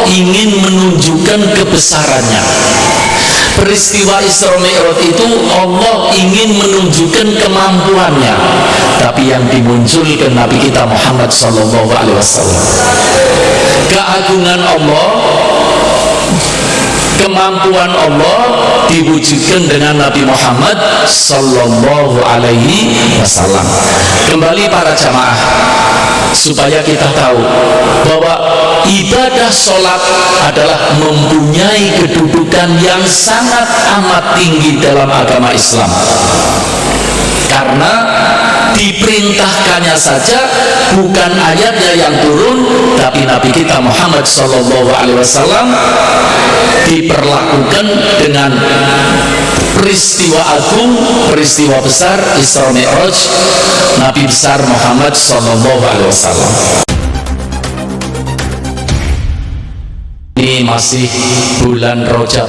ingin menunjukkan kebesarannya. Peristiwa Isra Mi'raj itu Allah ingin menunjukkan kemampuannya, tapi yang dimunculkan Nabi kita Muhammad sallallahu alaihi wasallam. Keagungan Allah, kemampuan Allah diwujudkan dengan Nabi Muhammad sallallahu alaihi wasallam. Kembali para jamaah, supaya kita tahu bahwa ibadah sholat adalah mempunyai kedudukan yang sangat amat tinggi dalam agama Islam, karena diperintahkannya saja bukan ayatnya yang turun, tapi Nabi kita Muhammad sallallahu alaihi wasallam diperlakukan dengan peristiwa agung, peristiwa besar Isra Mi'raj Nabi besar Muhammad sallallahu alaihi wasallam. Ini masih bulan Rajab.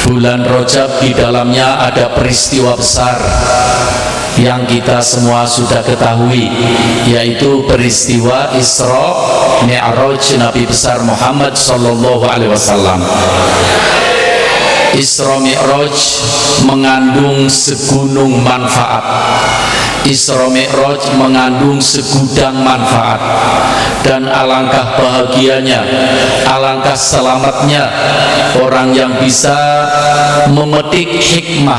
Bulan Rajab, di dalamnya ada peristiwa besar yang kita semua sudah ketahui, yaitu peristiwa Isra Mi'raj Nabi besar Muhammad sallallahu alaihi wasallam. Isra Mi'raj mengandung segunung manfaat. Isra Mi'raj mengandung segudang manfaat, dan alangkah bahagianya, alangkah selamatnya orang yang bisa memetik hikmah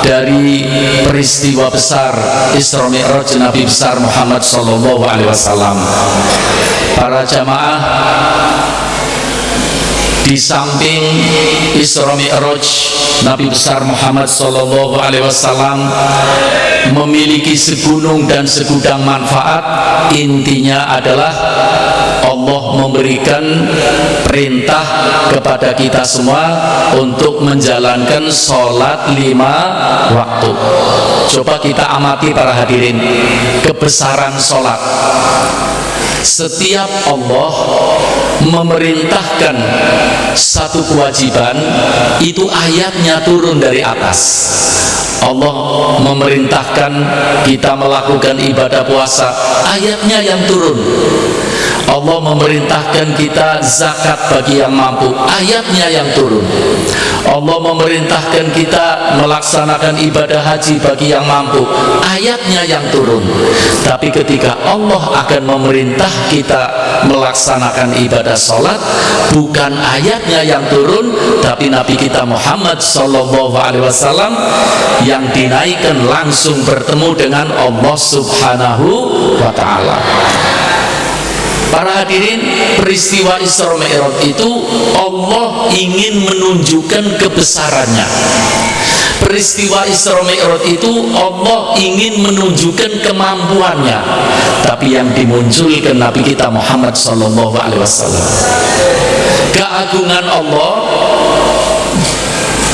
dari peristiwa besar Isra Mi'raj Nabi besar Muhammad sallallahu alaihi wasallam. Para jamaah, di samping Isra Mi'raj Nabi besar Muhammad sallallahu alaihi wasallam memiliki segunung dan segudang manfaat, intinya adalah Allah memberikan perintah kepada kita semua untuk menjalankan sholat 5 waktu. Coba kita amati para hadirin kebesaran sholat. Setiap Allah memerintahkan satu kewajiban, itu ayatnya turun dari atas. Allah memerintahkan kita melakukan ibadah puasa, ayatnya yang turun. Allah memerintahkan kita zakat bagi yang mampu, ayatnya yang turun. Allah memerintahkan kita melaksanakan ibadah haji bagi yang mampu, ayatnya yang turun. Tapi ketika Allah akan memerintah kita melaksanakan ibadah sholat, bukan ayatnya yang turun, tapi Nabi kita Muhammad sallallahu alaihi wasallam yang dinaikkan langsung bertemu dengan Allah subhanahu wa ta'ala. Para hadirin, peristiwa Isra Mi'raj itu Allah ingin menunjukkan kebesarannya. Peristiwa Isra Mi'raj itu Allah ingin menunjukkan kemampuannya, tapi yang dimunculkan Nabi kita Muhammad sallallahu alaihi wasallam. Keagungan Allah,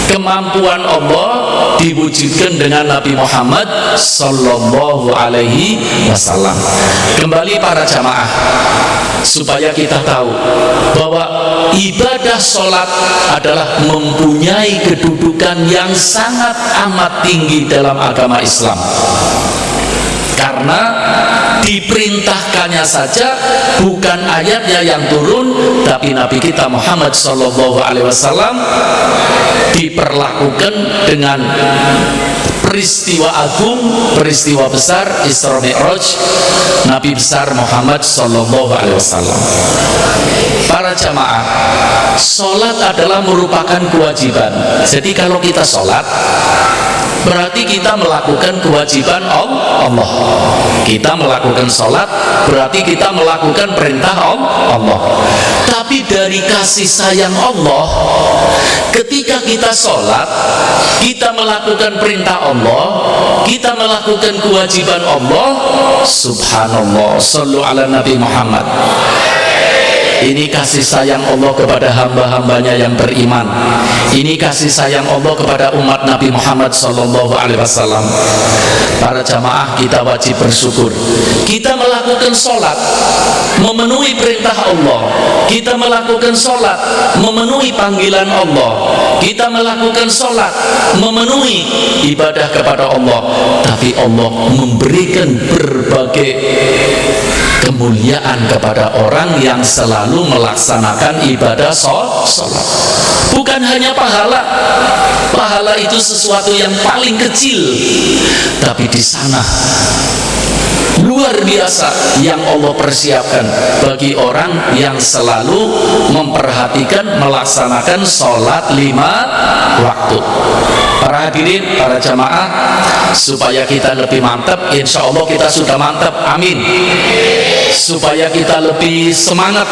kemampuan Allah diwujudkan dengan Nabi Muhammad sallallahu alaihi wasallam. Kembali para jamaah, supaya kita tahu bahwa ibadah sholat adalah mempunyai kedudukan yang sangat amat tinggi dalam agama Islam, karena diperintahkannya saja bukan ayatnya yang turun, tapi Nabi kita Muhammad sallallahu alaihi wasallam diperlakukan dengan peristiwa agung, peristiwa besar Isra Mi'raj Nabi besar Muhammad sallallahu alaihi wasallam. Para jamaah, sholat adalah merupakan kewajiban. Jadi kalau kita sholat, berarti kita melakukan kewajiban Allah. Kita melakukan sholat, berarti kita melakukan perintah Allah. Tapi dari kasih sayang Allah, ketika kita sholat, kita melakukan perintah Allah, kita melakukan kewajiban Allah. Subhanallah, sallu ala Nabi Muhammad. Ini kasih sayang Allah kepada hamba-hambanya yang beriman. Ini kasih sayang Allah kepada umat Nabi Muhammad sallallahu alaihi wasallam. Para jamaah, kita wajib bersyukur. Kita melakukan sholat memenuhi perintah Allah. Kita melakukan sholat memenuhi panggilan Allah. Kita melakukan sholat memenuhi ibadah kepada Allah. Tapi Allah memberikan berbagai kemuliaan kepada orang yang selalu melaksanakan ibadah sholat. Bukan hanya pahala. Pahala itu sesuatu yang paling kecil, tapi di sana luar biasa yang Allah persiapkan bagi orang yang selalu memperhatikan melaksanakan sholat 5 waktu. Para hadirin, para jamaah, supaya kita lebih mantap, insya Allah kita sudah mantap, amin. Supaya kita lebih semangat,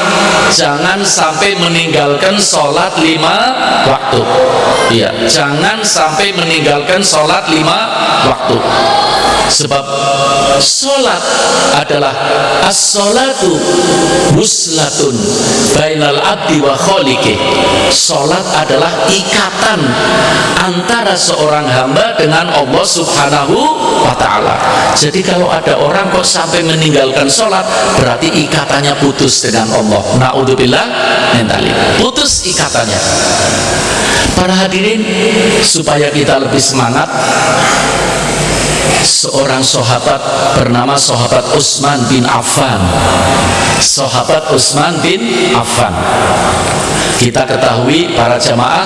jangan sampai meninggalkan sholat 5 waktu. Iya, jangan sampai meninggalkan sholat 5 waktu. Sebab sholat adalah as-sholatu wuslatun bainal abdi wa khaliqih. Sholat adalah ikatan antara seorang hamba dengan Allah subhanahu wa ta'ala. Jadi kalau ada orang kok sampai meninggalkan sholat, berarti ikatannya putus dengan Allah. Na'udzubillah min dzalik. Putus ikatannya. Para hadirin, supaya kita lebih semangat, seorang sahabat bernama sahabat Utsman bin Affan. Sahabat Utsman bin Affan. Kita ketahui para jamaah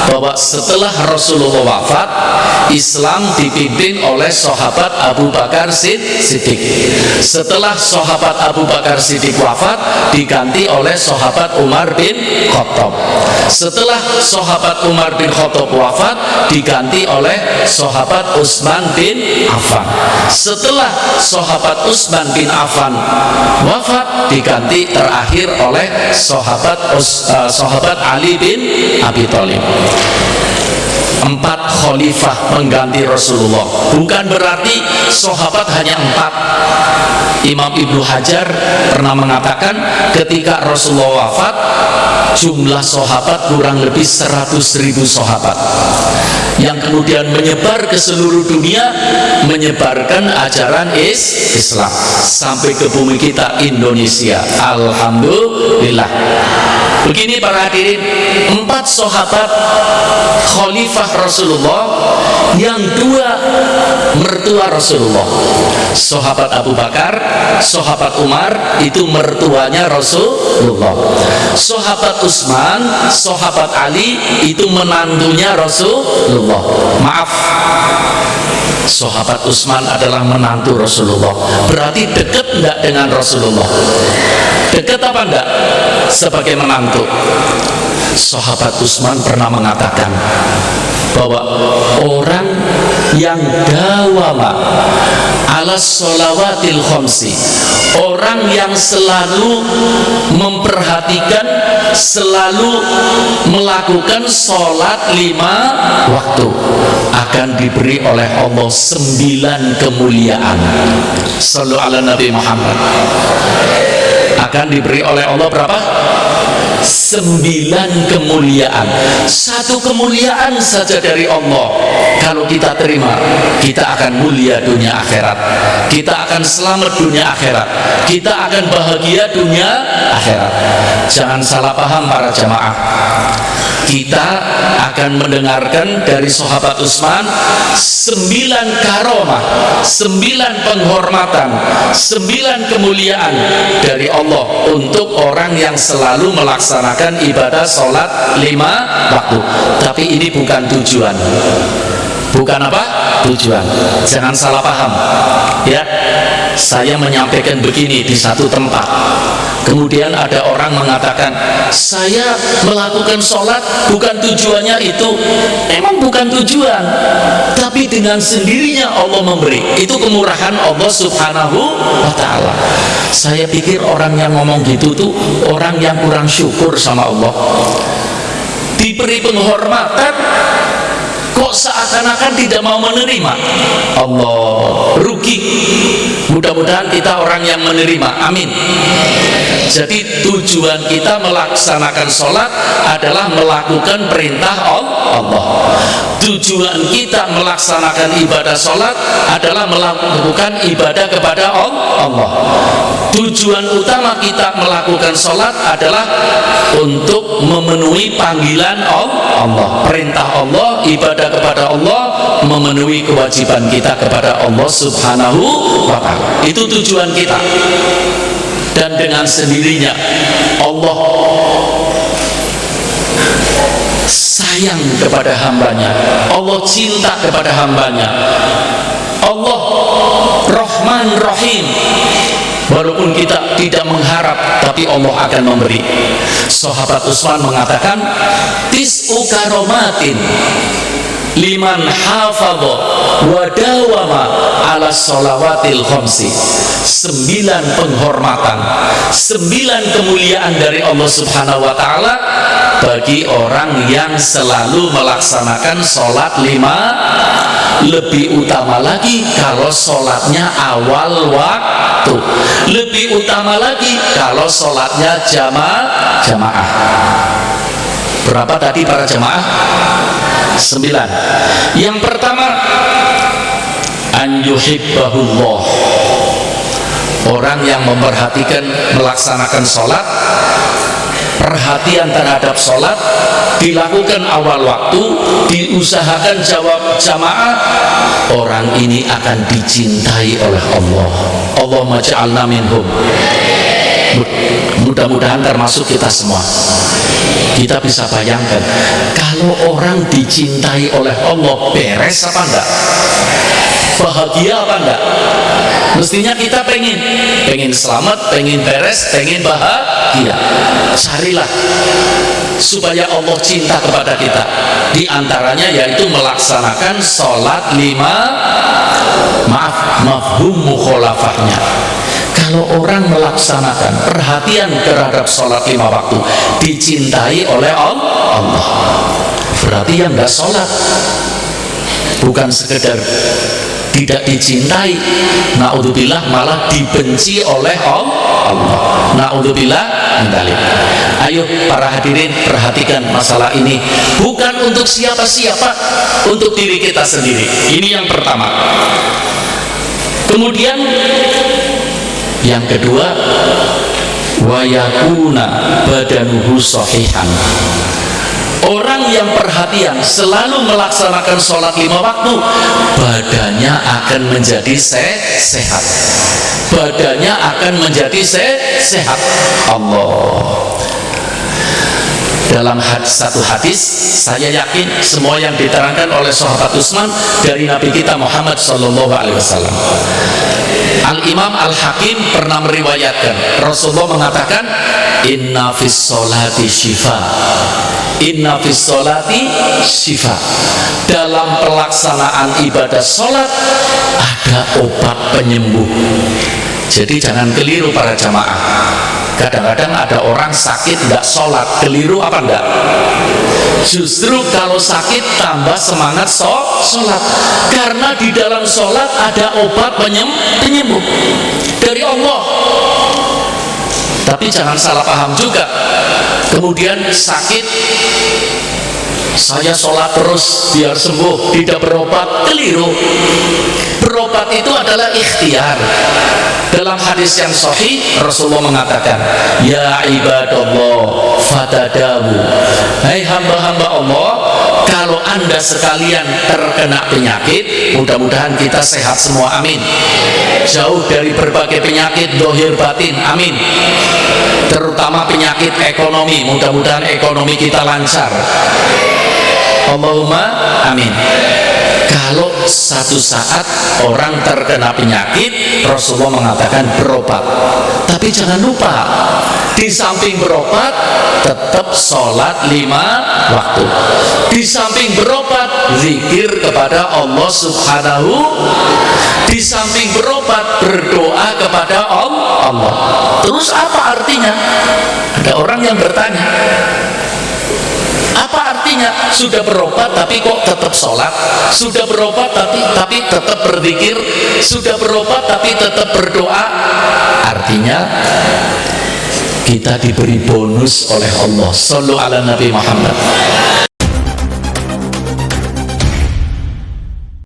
bahwa setelah Rasulullah wafat, Islam dipimpin oleh sahabat Abu Bakar Siddiq. Setelah sahabat Abu Bakar Siddiq wafat, diganti oleh sahabat Umar bin Khattab. Setelah sahabat Umar bin Khattab wafat, diganti oleh sahabat Utsman bin Affan. Setelah sahabat Utsman bin Affan wafat, diganti terakhir oleh sahabat Ali bin Abi Thalib. 4 khalifah mengganti Rasulullah. Bukan berarti sahabat hanya 4. Imam Ibnu Hajar pernah mengatakan ketika Rasulullah wafat, jumlah sahabat kurang lebih 100.000 sahabat yang kemudian menyebar ke seluruh dunia, menyebarkan ajaran Islam sampai ke bumi kita Indonesia. Alhamdulillah. Begini para hadirin, 4 sahabat khalifah Rasulullah, yang 2 mertua Rasulullah. Sahabat Abu Bakar, sahabat Umar itu mertuanya Rasulullah. Sahabat Utsman, sahabat Ali itu menantunya Rasulullah. Maaf, sahabat Utsman adalah menantu Rasulullah. Berarti dekat enggak dengan Rasulullah? Dekat apa enggak sebagai menantu? Sahabat Utsman pernah mengatakan bahwa orang yang dawama ala sholawatil khamsi, orang yang selalu memperhatikan, selalu melakukan sholat 5 waktu, akan diberi oleh Allah 9 kemuliaan. Shallu ala Nabi Muhammad. Akan diberi oleh Allah berapa? 9 kemuliaan. 1 kemuliaan saja dari Allah, kalau kita terima, kita akan mulia dunia akhirat, kita akan selamat dunia akhirat, kita akan bahagia dunia akhirat. Jangan salah paham para jamaah. Kita akan mendengarkan dari sahabat Utsman 9 karomah, 9 penghormatan, 9 kemuliaan dari Allah untuk orang yang selalu melaksanakan ibadah sholat 5 waktu. Tapi ini bukan tujuan. Bukan apa? Tujuan. Jangan salah paham. Ya, saya menyampaikan begini di satu tempat, kemudian ada orang mengatakan, saya melakukan sholat bukan tujuannya itu. Emang bukan tujuan, tapi dengan sendirinya Allah memberi. Itu kemurahan Allah subhanahu wa ta'ala. Saya pikir orang yang ngomong gitu tuh orang yang kurang syukur sama Allah. Diberi penghormatan kok seakan-akan tidak mau menerima. Allah, rugi. Mudah-mudahan kita orang yang menerima, amin. Jadi tujuan kita melaksanakan sholat adalah melakukan perintah Allah. Tujuan kita melaksanakan ibadah sholat adalah melakukan ibadah kepada Allah. Tujuan utama kita melakukan sholat adalah untuk memenuhi panggilan Allah, perintah Allah, ibadah kepada Allah, memenuhi kewajiban kita kepada Allah subhanahu wa ta'ala. Itu tujuan kita. dan dengan sendirinya Allah sayang kepada hambanya, Allah cinta kepada hambanya, Allah Rahman Rahim. Walaupun kita tidak mengharap, tapi Allah akan memberi. Sahabat Utsman mengatakan, tis'u karomatin liman hafadha wa dawama ala sholawatil khamsi. 9 penghormatan, 9 kemuliaan dari Allah Subhanahu wa ta'ala bagi orang yang selalu melaksanakan sholat 5. Lebih utama lagi kalau sholatnya awal waktu, lebih utama lagi kalau sholatnya jamaah. Berapa tadi para jamaah? 9. Yang pertama, an yuhibbahullah. Orang yang memperhatikan melaksanakan sholat, perhatian terhadap sholat dilakukan awal waktu, diusahakan jawab jamaah, orang ini akan dicintai oleh Allah. Allahumma ja'alna minhum. Mudah-mudahan termasuk kita semua. Kita bisa bayangkan kalau orang dicintai oleh Allah, beres apa enggak? Bahagia apa enggak? Mestinya kita pengen selamat, pengen beres, pengen bahagia. Carilah supaya Allah cinta kepada kita. Di antaranya yaitu melaksanakan sholat 5. Mafhum mukhalafahnya. Kalau orang melaksanakan perhatian terhadap sholat 5 waktu, dicintai oleh Allah. Berarti yang enggak sholat bukan sekedar tidak dicintai, naudzubillah, malah dibenci oleh Allah. Naudzubillah min dzalik. Ayo para hadirin, perhatikan masalah ini, bukan untuk siapa-siapa, untuk diri kita sendiri. Ini yang pertama. Kemudian yang kedua, wa yakuna badanuhu shahihan. Orang yang perhatian selalu melaksanakan sholat 5 waktu, badannya akan menjadi sehat. Badannya akan menjadi sehat. Allah. Dalam satu hadis, saya yakin semua yang diterangkan oleh sahabat Utsman dari Nabi kita Muhammad SAW. Al-Imam Al-Hakim pernah meriwayatkan, Rasulullah mengatakan, inna fis sholati syifa. Inna fis sholati syifa. Dalam pelaksanaan ibadah sholat ada obat penyembuh. Jadi jangan keliru para jamaah. Kadang-kadang ada orang sakit nggak sholat, keliru apa enggak? Justru kalau sakit tambah semangat sholat, karena di dalam sholat ada obat penyembuh dari Allah. Tapi jangan salah paham juga, kemudian sakit saya sholat terus biar sembuh, tidak berobat, keliru. Berobat itu adalah ikhtiar. Dalam hadis yang sahih, Rasulullah mengatakan, ya ibadallah fatadawu. Hai hamba-hamba Allah, kalau anda sekalian terkena penyakit, mudah-mudahan kita sehat semua, amin. Jauh dari berbagai penyakit dohir batin, amin. Terutama penyakit ekonomi, mudah-mudahan ekonomi kita lancar, Allahumma amin. Kalau satu saat orang terkena penyakit, Rasulullah mengatakan berobat. Tapi jangan lupa, di samping berobat tetap sholat 5 waktu. Di samping berobat, zikir kepada Allah Subhanahu. Di samping berobat, berdoa kepada Allah. Terus apa artinya? Ada orang yang bertanya, apa artinya sudah berobat tapi kok tetap sholat, sudah berobat tapi tetap berzikir, sudah berobat tapi tetap berdoa? Artinya kita diberi bonus oleh Allah. Shallu ala Nabi Muhammad.